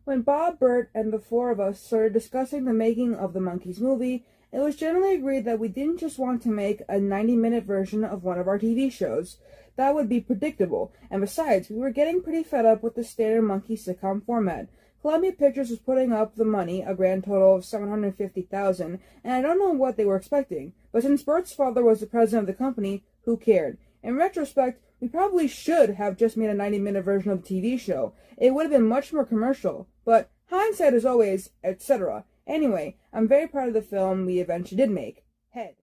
When Bob, Bert, and the four of us started discussing the making of the Monkees movie, it was generally agreed that we didn't just want to make a 90-minute version of one of our TV shows. That would be predictable, and besides, we were getting pretty fed up with the standard Monkees sitcom format. Columbia Pictures was putting up the money, a grand total of $750,000, and I don't know what they were expecting. But since Bert's father was the president of the company, who cared? In retrospect, we probably should have just made a 90-minute version of the TV show. It would have been much more commercial. But hindsight is always, etc. Anyway, I'm very proud of the film we eventually did make. Head.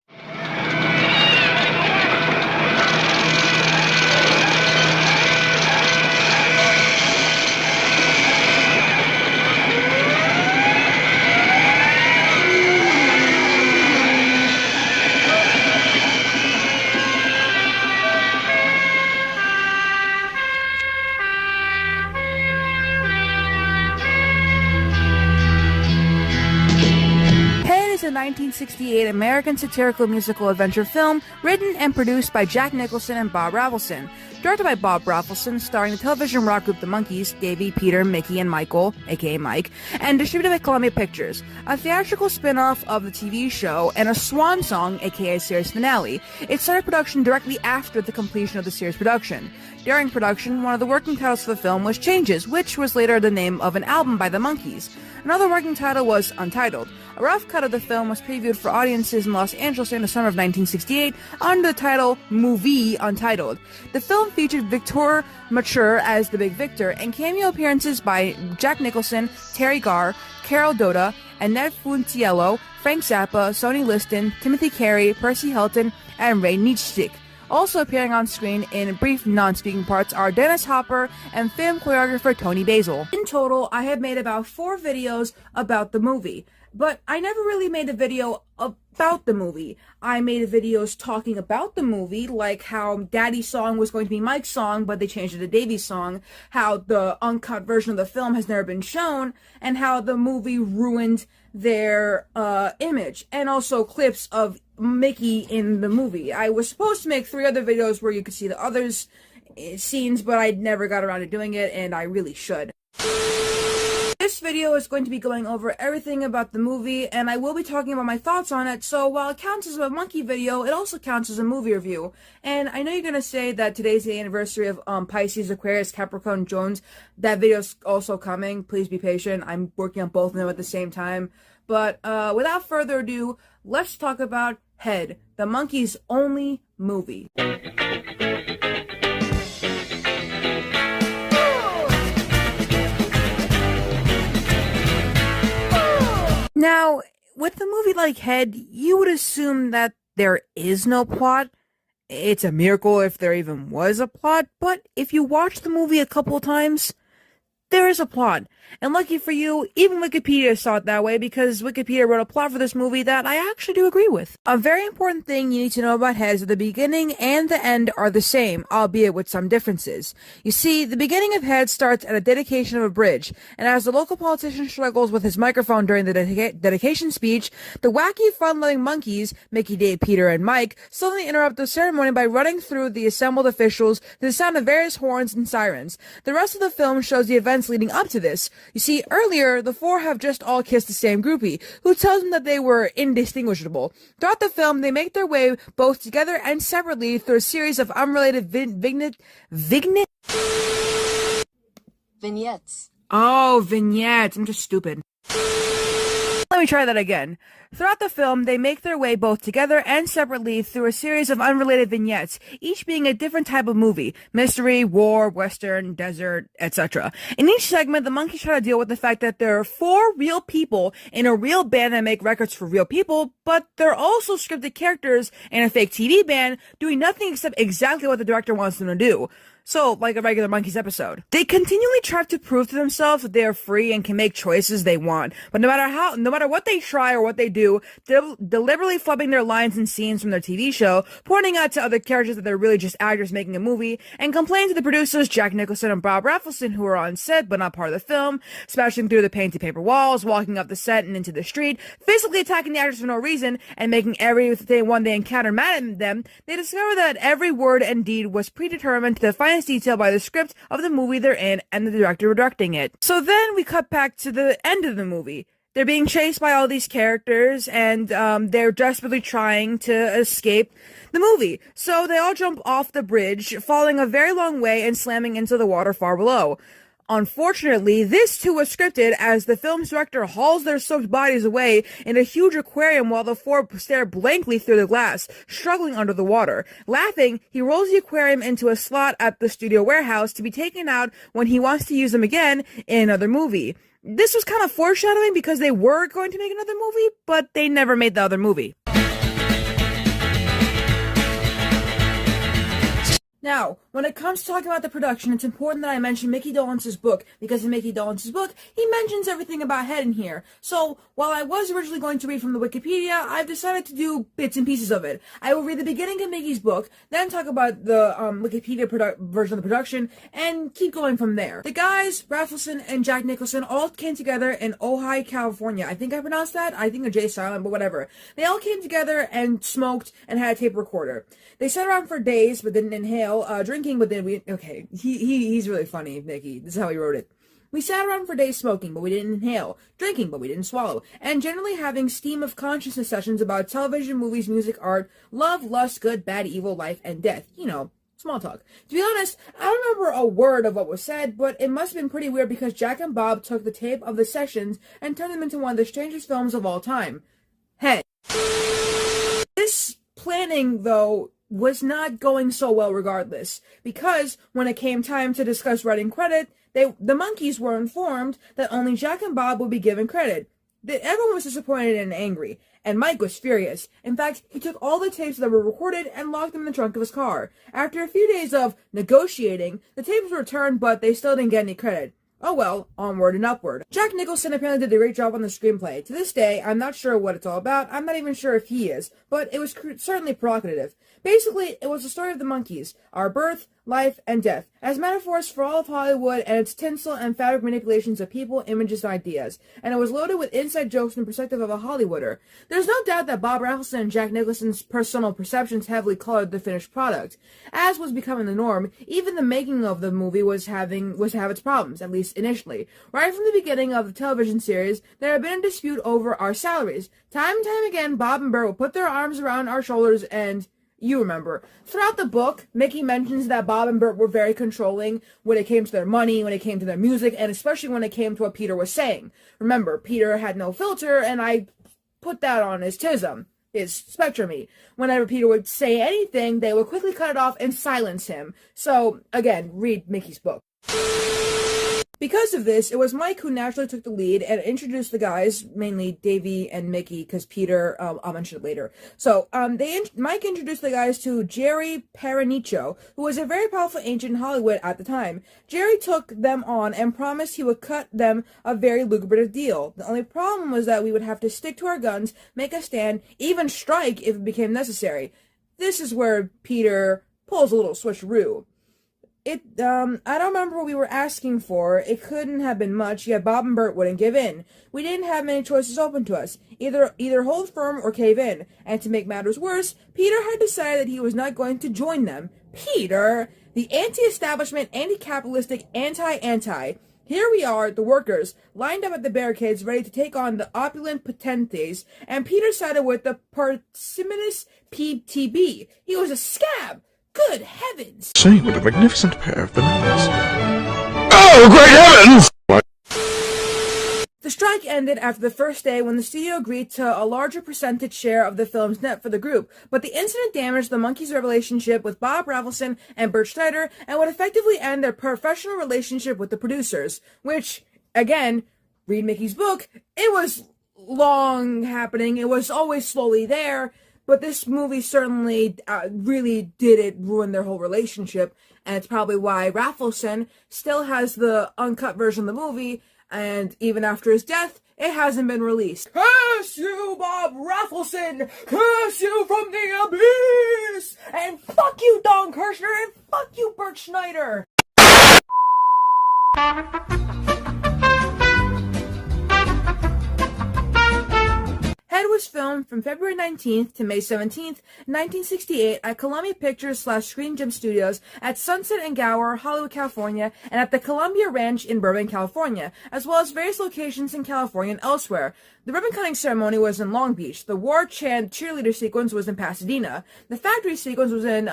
A 1968 American satirical musical adventure film written and produced by Jack Nicholson and Bob Rafelson. Directed by Bob Rafelson, starring the television rock group The Monkees, Davy, Peter, Mickey, and Michael, aka Mike, and distributed by Columbia Pictures. A theatrical spin-off of the TV show and a swan song, aka series finale. It started production directly after the completion of the series production. During production, one of the working titles for the film was Changes, which was later the name of an album by The Monkees. Another working title was Untitled. A rough cut of the film was previewed for audiences in Los Angeles during the summer of 1968 under the title Movie Untitled. The film featured Victor Mature as the Big Victor and cameo appearances by Jack Nicholson, Terry Garr, Carol Doda, Annette Funicello, Frank Zappa, Sonny Liston, Timothy Carey, Percy Hilton, and Ray Nitschke. Also appearing on screen in brief non-speaking parts are Dennis Hopper and film choreographer Tony Basil. In total, I have made about 4 videos about the movie, but I never really made a video about the movie. I made videos talking about the movie, like how Daddy's song was going to be Mike's song, but they changed it to Davy's song, how the uncut version of the film has never been shown, and how the movie ruined their image, and also clips of Mickey in the movie. I was supposed to make 3 other videos where you could see the others scenes, but I never got around to doing it, and I really should. This video is going to be going over everything about the movie, and I will be talking about my thoughts on it, so while it counts as a monkey video, it also counts as a movie review. And I know you're going to say that today's the anniversary of Pisces, Aquarius, Capricorn, Jones. That video's also coming. Please be patient. I'm working on both of them at the same time. But without further ado, let's talk about Head, the Monkees' only movie. Now, with a movie like Head, you would assume that there is no plot. It's a miracle if there even was a plot, but if you watch the movie a couple of times, there is a plot. And lucky for you, even Wikipedia saw it that way, because Wikipedia wrote a plot for this movie that I actually do agree with. A very important thing you need to know about Head is that the beginning and the end are the same, albeit with some differences. You see, the beginning of Head starts at a dedication of a bridge, and as the local politician struggles with his microphone during the dedication speech, the wacky, fun-loving Monkees, Mickey, Dave, Peter, and Mike, suddenly interrupt the ceremony by running through the assembled officials to the sound of various horns and sirens. The rest of the film shows the events leading up to this. You see, earlier, the 4 have just all kissed the same groupie, who tells them that they were indistinguishable. Throughout the film, they make their way both together and separately through a series of unrelated vignettes. Oh, vignettes. I'm just stupid. Let me try that again. Throughout the film, they make their way both together and separately through a series of unrelated vignettes, each being a different type of movie: mystery, war, western, desert, etc. In each segment, the Monkees try to deal with the fact that there are 4 real people in a real band that make records for real people, but they're also scripted characters in a fake TV band doing nothing except exactly what the director wants them to do. So, like a regular Monkees episode. They continually try to prove to themselves that they are free and can make choices they want. But no matter what they try or what they do, they're deliberately flubbing their lines and scenes from their TV show, pointing out to other characters that they're really just actors making a movie, and complain to the producers, Jack Nicholson and Bob Rafelson, who are on set but not part of the film, smashing through the painted paper walls, walking up the set and into the street, physically attacking the actors for no reason, and making everyone they encounter mad at them. They discover that every word and deed was predetermined to the final science detailed by the script of the movie they're in and the director directing it. So then we cut back to the end of the movie. They're being chased by all these characters, and they're desperately trying to escape the movie. So they all jump off the bridge, falling a very long way and slamming into the water far below. Unfortunately, this too was scripted, as the film's director hauls their soaked bodies away in a huge aquarium while the four stare blankly through the glass, struggling under the water. Laughing, he rolls the aquarium into a slot at the studio warehouse to be taken out when he wants to use them again in another movie. This was kind of foreshadowing because they were going to make another movie, but they never made the other movie. Now, when it comes to talking about the production, it's important that I mention Mickey Dolentz's book, because in Mickey Dolentz's book, he mentions everything about Head in here. So, while I was originally going to read from the Wikipedia, I've decided to do bits and pieces of it. I will read the beginning of Mickey's book, then talk about the Wikipedia version of the production, and keep going from there. The guys, Rafelson and Jack Nicholson, all came together in Ojai, California. I think I pronounced that. I think a J silent, but whatever. They all came together and smoked and had a tape recorder. They sat around for days, but didn't inhale. Drinking, but then he's really funny, Mickey. This is how he wrote it. We sat around for days smoking, but we didn't inhale, drinking, but we didn't swallow, and generally having stream of consciousness sessions about television, movies, music, art, love, lust, good, bad, evil, life, and death. You know, small talk. To be honest, I don't remember a word of what was said, but it must have been pretty weird because Jack and Bob took the tape of the sessions and turned them into one of the strangest films of all time. Head. This planning, though, was not going so well regardless, because when it came time to discuss writing credit, the Monkees were informed that only Jack and Bob would be given credit. Everyone was disappointed and angry, and Mike was furious. In fact, he took all the tapes that were recorded and locked them in the trunk of his car. After a few days of negotiating, the tapes were returned, but they still didn't get any credit. Oh well, onward and upward. Jack Nicholson apparently did a great job on the screenplay. To this day, I'm not sure what it's all about. I'm not even sure if he is, but it was certainly provocative. Basically, it was the story of the Monkees, our birth, life, and death, as metaphors for all of Hollywood and its tinsel and fabric manipulations of people, images, and ideas, and it was loaded with inside jokes from the perspective of a Hollywooder. There's no doubt that Bob Rafelson and Jack Nicholson's personal perceptions heavily colored the finished product. As was becoming the norm, even the making of the movie was to have its problems, at least initially. Right from the beginning of the television series, there had been a dispute over our salaries. Time and time again, Bob and Bert would put their arms around our shoulders and... You remember. Throughout the book, Mickey mentions that Bob and Bert were very controlling when it came to their money, when it came to their music, and especially when it came to what Peter was saying. Remember, Peter had no filter, and I put that on his tism, his spectrumy. Whenever Peter would say anything, they would quickly cut it off and silence him. So, again, read Mickey's book. Because of this, it was Mike who naturally took the lead and introduced the guys, mainly Davey and Mickey, because Peter, I'll mention it later. So, Mike introduced the guys to Jerry Paranicho, who was a very powerful agent in Hollywood at the time. Jerry took them on and promised he would cut them a very lucrative deal. The only problem was that we would have to stick to our guns, make a stand, even strike if it became necessary. This is where Peter pulls a little switcheroo. I don't remember what we were asking for. It couldn't have been much, yet Bob and Bert wouldn't give in. We didn't have many choices open to us. Either hold firm or cave in. And to make matters worse, Peter had decided that he was not going to join them. Peter! The anti-establishment, anti-capitalistic, anti-anti. Here we are, the workers, lined up at the barricades, ready to take on the opulent potentates, and Peter sided with the parsimonious PTB. He was a scab! Good heavens! Same with a magnificent pair of bananas. Oh, great heavens! What? The strike ended after the first day when the studio agreed to a larger percentage share of the film's net for the group, but the incident damaged the Monkees' relationship with Bob Rafelson and Bert Schneider and would effectively end their professional relationship with the producers, which, again, read Mickey's book, it was long happening, it was always slowly there. But this movie certainly really ruin their whole relationship, and it's probably why Rafelson still has the uncut version of the movie, and even after his death, it hasn't been released. Curse you, Bob Rafelson! Curse you from the abyss! And fuck you, Don Kirshner, and fuck you, Bert Schneider! Head was filmed film from February 19th to May 17th, 1968 at Columbia Pictures/Screen Gem Studios at Sunset and Gower, Hollywood, California, and at the Columbia Ranch in Burbank, California, as well as various locations in California and elsewhere. The ribbon-cutting ceremony was in Long Beach. The war chant cheerleader sequence was in Pasadena. The factory sequence was in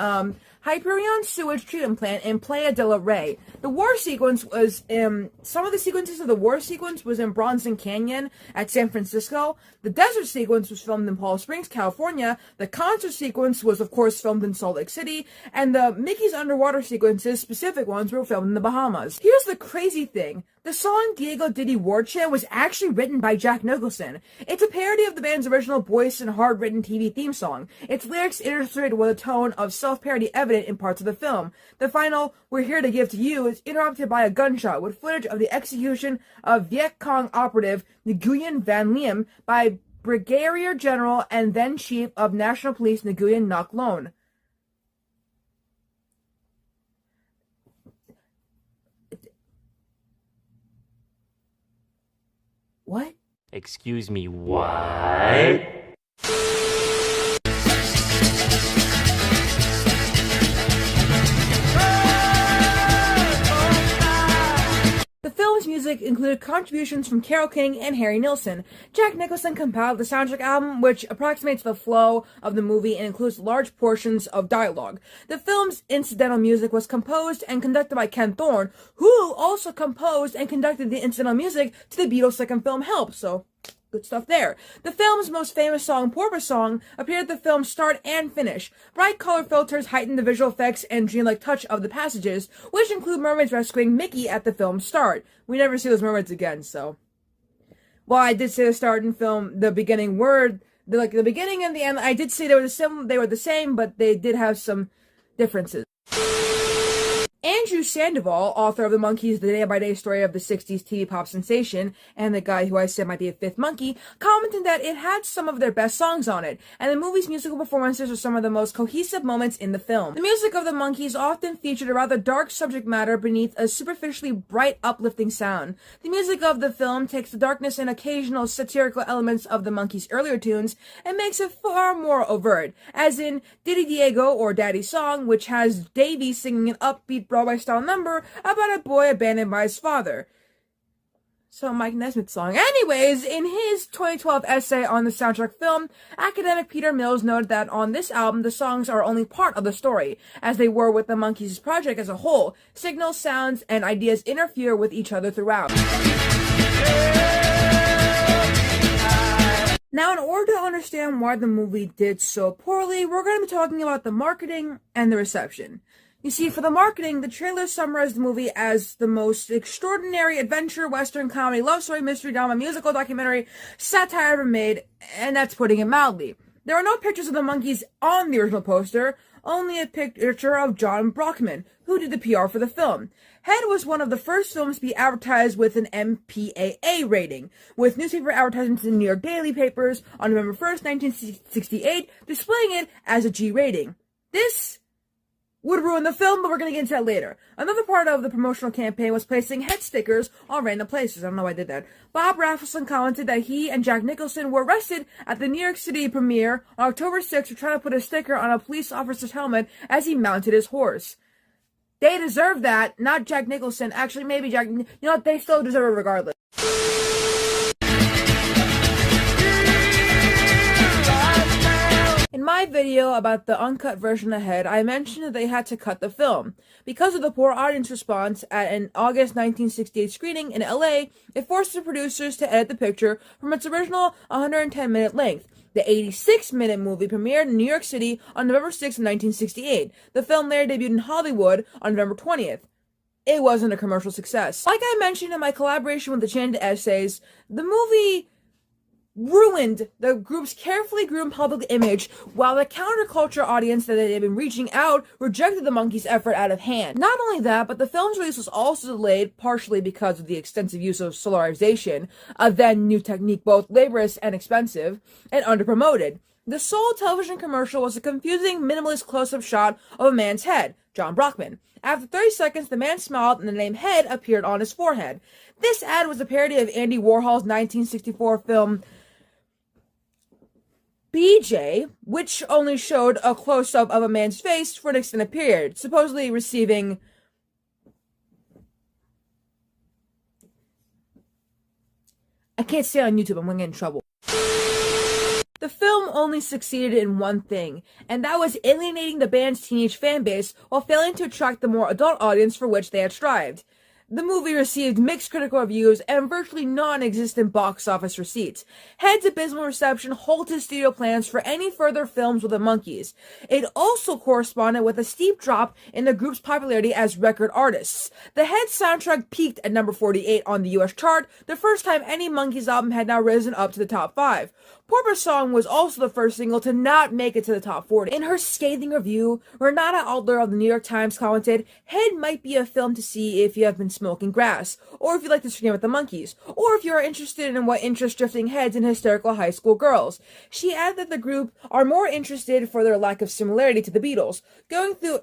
Hyperion Sewage Treatment Plant in Playa del Rey. The war sequence was some of the sequences of the war sequence was in Bronson Canyon at San Francisco. The desert sequence was filmed in Palm Springs, California. The concert sequence was, of course, filmed in Salt Lake City. And the Mickey's underwater sequences, specific ones, were filmed in the Bahamas. Here's the crazy thing. The song Diego Diddy War Chant was actually written by Jack Nicholson. It's a parody of the band's original voice and hard-written TV theme song. Its lyrics illustrated with a tone of self-parody evident in parts of the film. The final, "We're Here to Give to You," is interrupted by a gunshot with footage of the execution of Viet Cong operative Nguyen Van Liem by Brigadier General and then Chief of National Police Nguyen Ngoc Loan. What? Excuse me, what? The film's music included contributions from Carole King and Harry Nilsson. Jack Nicholson compiled the soundtrack album, which approximates the flow of the movie and includes large portions of dialogue. The film's incidental music was composed and conducted by Ken Thorne, who also composed and conducted the incidental music to the Beatles' second film, Help, so good stuff there. The film's most famous song, Porpoise Song, appeared at the film's start and finish. Bright color filters heighten the visual effects and dreamlike touch of the passages, which include mermaids rescuing Mickey at the film's start. We never see those mermaids again, so. Well, I did say the start and film, the beginning word, the beginning and the end, I did say they were the same, but they did have some differences. Andrew Sandoval, author of the Monkees, the day-by-day story of the 60s TV pop sensation, and the guy who I said might be a fifth monkey, commented that it had some of their best songs on it, and the movie's musical performances are some of the most cohesive moments in the film. The music of the Monkees often featured a rather dark subject matter beneath a superficially bright, uplifting sound. The music of the film takes the darkness and occasional satirical elements of the Monkees' earlier tunes and makes it far more overt, as in Diddy Diego, or Daddy's Song, which has Davy singing an upbeat Broadway-style number about a boy abandoned by his father. So Mike Nesmith's song. Anyways, in his 2012 essay on the soundtrack film, academic Peter Mills noted that on this album, the songs are only part of the story, as they were with the Monkees' project as a whole. Signals, sounds, and ideas interfere with each other throughout. Now, in order to understand why the movie did so poorly, we're going to be talking about the marketing and the reception. You see, for the marketing, the trailer summarized the movie as the most extraordinary adventure, western, comedy, love story, mystery, drama, musical, documentary, satire ever made, and that's putting it mildly. There are no pictures of the Monkees on the original poster, only a picture of John Brockman, who did the PR for the film. Head was one of the first films to be advertised with an MPAA rating, with newspaper advertisements in the New York Daily papers on November 1st, 1968, displaying it as a G rating. This would ruin the film, but we're going to get into that later. Another part of the promotional campaign was placing head stickers on random places. I don't know why I did that. Bob Rafelson commented that he and Jack Nicholson were arrested at the New York City premiere on October 6th for trying to put a sticker on a police officer's helmet as he mounted his horse. They deserve that, not Jack Nicholson. Actually, maybe Jack... You know what? They still deserve it regardless. In my video about the uncut version of Head, I mentioned that they had to cut the film. Because of the poor audience response at an August 1968 screening in LA, it forced the producers to edit the picture from its original 110-minute length. The 86-minute movie premiered in New York City on November 6, 1968. The film later debuted in Hollywood on November 20th. It wasn't a commercial success. Like I mentioned in my collaboration with the Chanted Essays, the movie ruined the group's carefully groomed public image, while the counterculture audience that they had been reaching out rejected the Monkees' effort out of hand. Not only that, but the film's release was also delayed, partially because of the extensive use of solarization, a then new technique both laborious and expensive, and underpromoted. The sole television commercial was a confusing, minimalist close-up shot of a man's head, John Brockman. After 30 seconds, the man smiled and the name Head appeared on his forehead. This ad was a parody of Andy Warhol's 1964 film BJ, which only showed a close-up of a man's face for an extended period, supposedly receiving I can't say it on YouTube, I'm gonna get in trouble. The film only succeeded in one thing, and that was alienating the band's teenage fan base while failing to attract the more adult audience for which they had strived. The movie received mixed critical reviews and virtually non-existent box office receipts. Head's abysmal reception halted studio plans for any further films with the Monkees. It also corresponded with a steep drop in the group's popularity as record artists. The Head soundtrack peaked at number 48 on the US chart, the first time any Monkees album had now risen up to the top 5. Porpoise Song was also the first single to not make it to the top 40. In her scathing review, Renata Adler of the New York Times commented, "Head might be a film to see if you have been smoking grass, or if you like to scream at the Monkees, or if you are interested in what interests drifting heads and hysterical high school girls." She added that the group are more interested for their lack of similarity to the Beatles, going through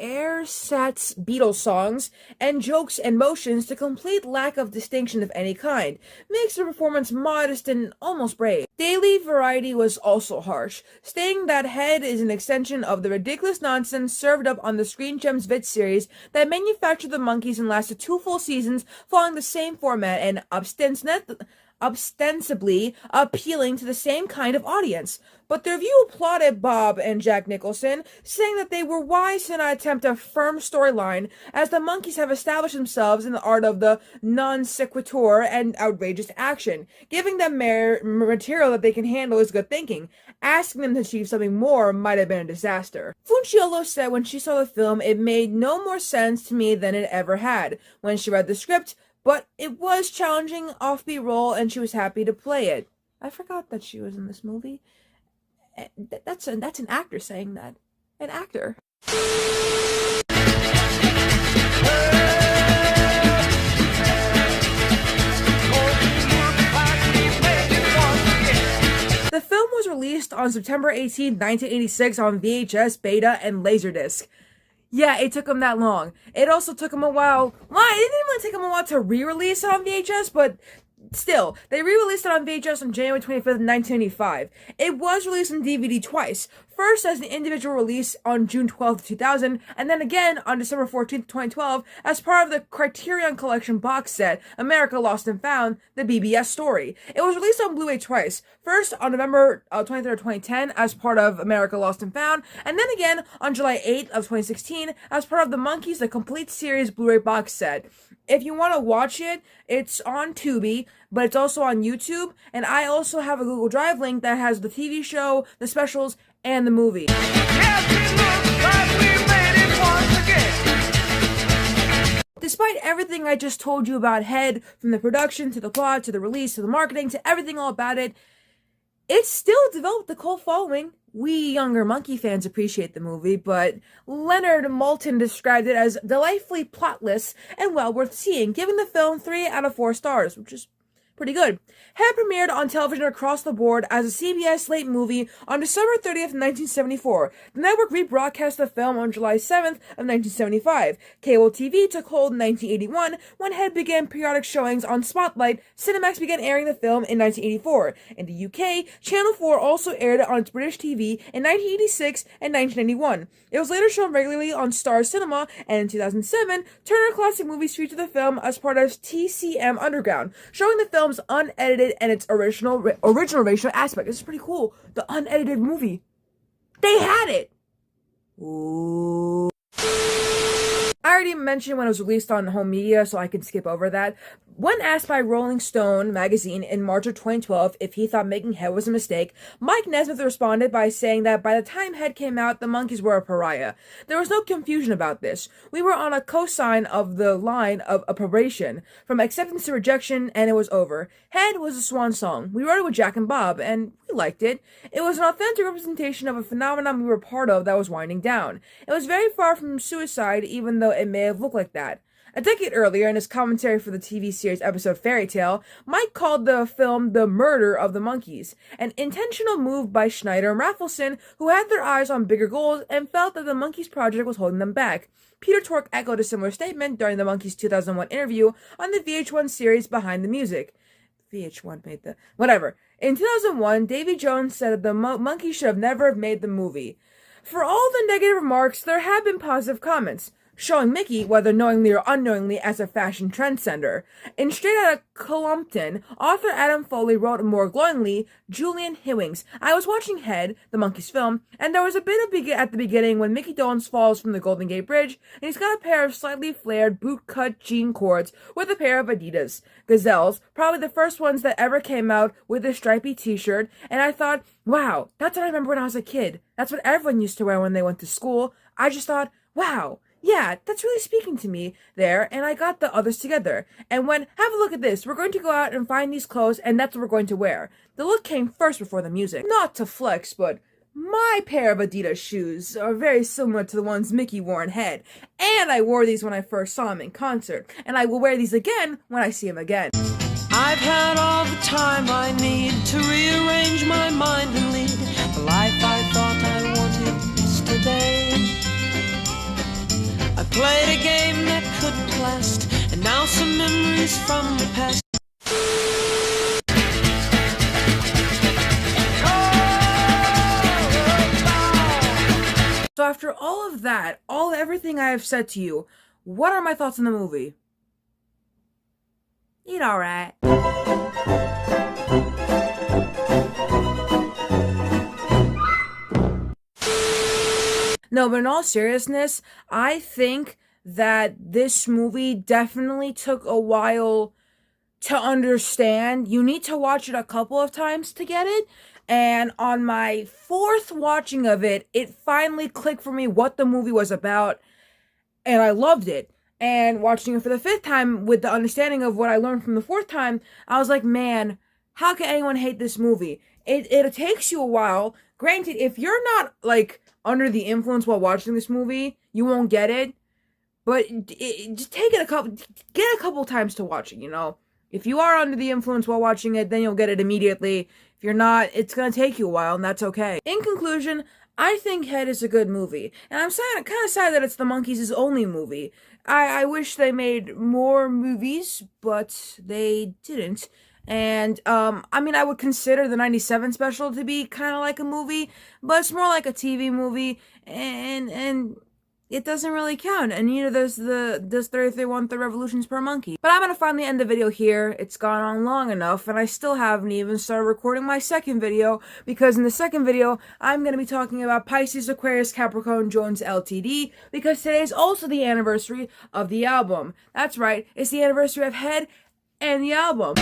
Airsats Beatles songs and jokes and motions to complete lack of distinction of any kind, makes the performance modest and almost brave. Daily Variety was also harsh, stating that Head is an extension of the ridiculous nonsense served up on the Screen Gems Vid series that manufactured the Monkees and lasted 2 full seasons following the same format and ostensibly appealing to the same kind of audience. But the review applauded Bob and Jack Nicholson, saying that they were wise to not attempt a firm storyline, as the Monkees have established themselves in the art of the non sequitur and outrageous action. Giving them material that they can handle is good thinking. Asking them to achieve something more might have been a disaster. Funciolo said when she saw the film, "It made no more sense to me than it ever had." When she read the script, but it was challenging offbeat role and she was happy to play it. I forgot that she was in this movie. That's an actor saying that. An actor. The film was released on September 18, 1986 on VHS, Beta, and Laserdisc. Yeah, it took them that long. It also took them a while. Well, it didn't really take them a while to re-release it on VHS, but still, they re-released it on VHS on January 25th, 1985. It was released on DVD twice. First as an individual release on June 12th, 2000, and then again on December 14th, 2012, as part of the Criterion Collection box set, America Lost and Found, the BBS story. It was released on Blu-ray twice. First on November 23rd, 2010, as part of America Lost and Found, and then again on July 8th of 2016, as part of the Monkees, the complete series Blu-ray box set. If you want to watch it, it's on Tubi, but it's also on YouTube, and I also have a Google Drive link that has the TV show, the specials, and the movie. Despite everything I just told you about Head, from the production to the plot to the release to the marketing to everything all about it, it still developed a cult following. We younger Monkee fans appreciate the movie, but Leonard Moulton described it as delightfully plotless and well worth seeing, giving the film 3 out of 4 stars, which is pretty good. Head premiered on television across the board as a CBS late movie on December 30th, 1974. The network rebroadcast the film on July 7th of 1975. Cable TV took hold in 1981 when Head began periodic showings on Spotlight. Cinemax began airing the film in 1984. In the UK, Channel 4 also aired it on its British TV in 1986 and 1991. It was later shown regularly on Star Cinema, and in 2007, Turner Classic Movies featured the film as part of TCM Underground, showing the film's unedited and its original racial aspect. This is pretty cool. The unedited movie. They had it! Ooh. I already mentioned when it was released on home media, so I can skip over that. When asked by Rolling Stone magazine in March of 2012 if he thought making Head was a mistake, Mike Nesmith responded by saying that by the time Head came out, the Monkees were a pariah. There was no confusion about this. We were on a cosine of the line of approbation, from acceptance to rejection, and it was over. Head was a swan song. We wrote it with Jack and Bob, and we liked it. It was an authentic representation of a phenomenon we were part of that was winding down. It was very far from suicide, even though it may have looked like that. A decade earlier, in his commentary for the TV series episode Fairy Tale, Mike called the film the murder of the Monkees, an intentional move by Schneider and Raffleson, who had their eyes on bigger goals and felt that the Monkees project was holding them back. Peter Tork echoed a similar statement during the Monkees' 2001 interview on the VH1 series Behind the Music. VH1 made the... whatever. In 2001, Davy Jones said that the Monkees should have never made the movie. For all the negative remarks, there have been positive comments, showing Mickey, whether knowingly or unknowingly, as a fashion trendsetter. In Straight Outta Compton, author Adam Foley wrote more glowingly, Julian Hewings. I was watching Head, the Monkees film, and there was a bit at the beginning when Mickey Dolenz falls from the Golden Gate Bridge, and he's got a pair of slightly flared bootcut jean cords with a pair of Adidas Gazelles, probably the first ones that ever came out with a stripy t-shirt, and I thought, wow, that's what I remember when I was a kid. That's what everyone used to wear when they went to school. I just thought, wow, yeah, that's really speaking to me there, and I got the others together. And have a look at this, we're going to go out and find these clothes, and that's what we're going to wear. The look came first before the music. Not to flex, but my pair of Adidas shoes are very similar to the ones Mickey wore in Head, and I wore these when I first saw him in concert, and I will wear these again when I see him again. I've had all the time I need to rearrange my mind and lead the life I thought I wanted yesterday. I played a game that couldn't last, and now some memories from the past. So after all of that, everything I have said to you, what are my thoughts on the movie? It's alright. No, but in all seriousness, I think that this movie definitely took a while to understand. You need to watch it a couple of times to get it. And on my fourth watching of it, it finally clicked for me what the movie was about. And I loved it. And watching it for the fifth time with the understanding of what I learned from the fourth time, I was like, man, how can anyone hate this movie? It takes you a while. Granted, if you're not, like, under the influence while watching this movie, you won't get it. But just get a couple times to watch it, you know? If you are under the influence while watching it, then you'll get it immediately. If you're not, it's gonna take you a while, and that's okay. In conclusion, I think Head is a good movie. And I'm kind of sad that it's the Monkees' only movie. I wish they made more movies, but they didn't. And, I mean, I would consider the 97 special to be kind of like a movie, but it's more like a TV movie, and it doesn't really count. And neither does does 33 Revolutions per Monkey. But I'm gonna finally end the video here. It's gone on long enough, and I still haven't even started recording my second video, because in the second video, I'm gonna be talking about Pisces, Aquarius, Capricorn, Jones, LTD, because today is also the anniversary of the album. That's right, it's the anniversary of Head and the album.